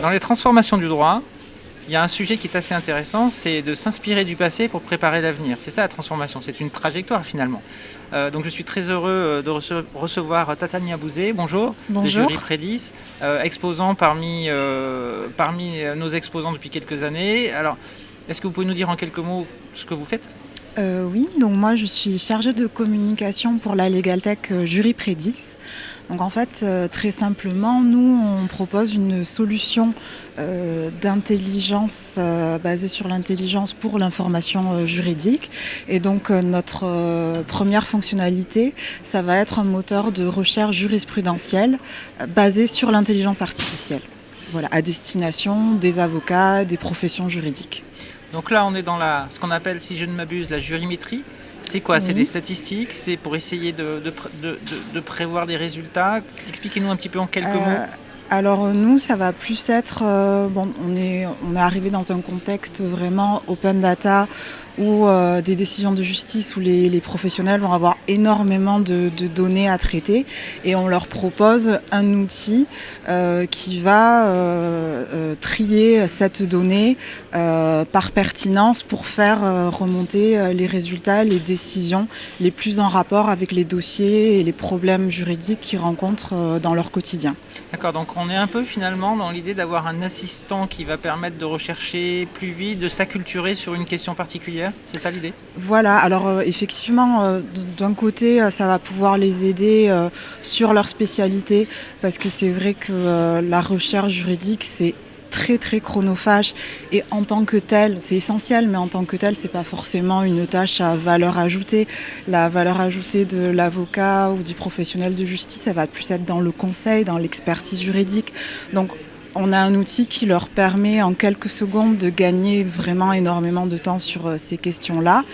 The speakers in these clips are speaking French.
Dans les transformations du droit, il y a un sujet qui est assez intéressant, c'est de s'inspirer du passé pour préparer l'avenir. C'est ça la transformation, c'est une trajectoire finalement. Donc je suis très heureux de recevoir Tatania Bouzé, bonjour, de Bonjour. Jury Prédis, exposant parmi nos exposants depuis quelques années. Alors, est-ce que vous pouvez nous dire en quelques mots ce que vous faites ? Oui, donc moi je suis chargée de communication pour la Legal Tech Jury Prédis. Donc en fait, très simplement, nous on propose une solution d'intelligence basée sur l'intelligence pour l'information juridique. Et donc notre première fonctionnalité, ça va être un moteur de recherche jurisprudentielle basé sur l'intelligence artificielle. Voilà, à destination des avocats, des professions juridiques. Donc là, on est dans ce qu'on appelle, si je ne m'abuse, la jurimétrie. C'est quoi ? C'est des Oui. statistiques ? C'est pour essayer de prévoir des résultats ? Expliquez-nous un petit peu en quelques mots. Alors nous, ça va plus être, on est arrivé dans un contexte vraiment open data où des décisions de justice où les professionnels vont avoir énormément de données à traiter et on leur propose un outil qui va trier cette donnée par pertinence pour faire remonter les résultats, les décisions les plus en rapport avec les dossiers et les problèmes juridiques qu'ils rencontrent dans leur quotidien. D'accord, donc on est un peu finalement dans l'idée d'avoir un assistant qui va permettre de rechercher plus vite, de s'acculturer sur une question particulière, c'est ça l'idée ? Voilà, alors effectivement, d'un côté, ça va pouvoir les aider sur leur spécialité, parce que c'est vrai que la recherche juridique, c'est très très chronophage et en tant que tel, c'est essentiel, mais en tant que tel, c'est pas forcément une tâche à valeur ajoutée. La valeur ajoutée de l'avocat ou du professionnel de justice, ça va plus être dans le conseil, dans l'expertise juridique. Donc on a un outil qui leur permet en quelques secondes de gagner vraiment énormément de temps sur ces questions-là.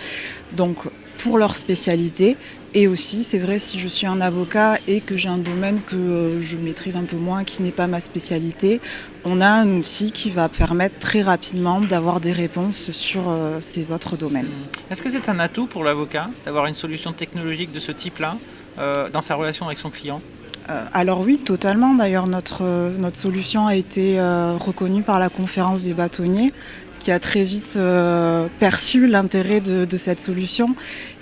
Donc pour leur spécialité. Et aussi, c'est vrai, si je suis un avocat et que j'ai un domaine que je maîtrise un peu moins, qui n'est pas ma spécialité, on a un outil qui va permettre très rapidement d'avoir des réponses sur ces autres domaines. Est-ce que c'est un atout pour l'avocat d'avoir une solution technologique de ce type-là dans sa relation avec son client ? Alors oui, totalement. D'ailleurs, notre solution a été reconnue par la conférence des bâtonniers, qui a très vite perçu l'intérêt de cette solution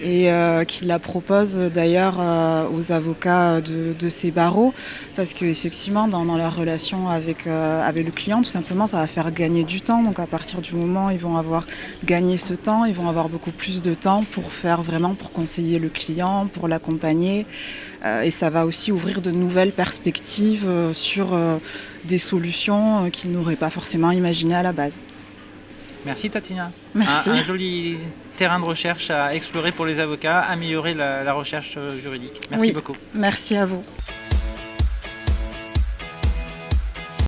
et qui la propose d'ailleurs aux avocats de ces barreaux, parce qu'effectivement dans leur relation avec le client, tout simplement, ça va faire gagner du temps. Donc à partir du moment où ils vont avoir gagné ce temps, ils vont avoir beaucoup plus de temps pour conseiller le client, pour l'accompagner. Et ça va aussi ouvrir de nouvelles perspectives sur des solutions qu'ils n'auraient pas forcément imaginées à la base. Merci Tatania. Merci. Un joli terrain de recherche à explorer pour les avocats, améliorer la recherche juridique. Merci beaucoup. Merci à vous.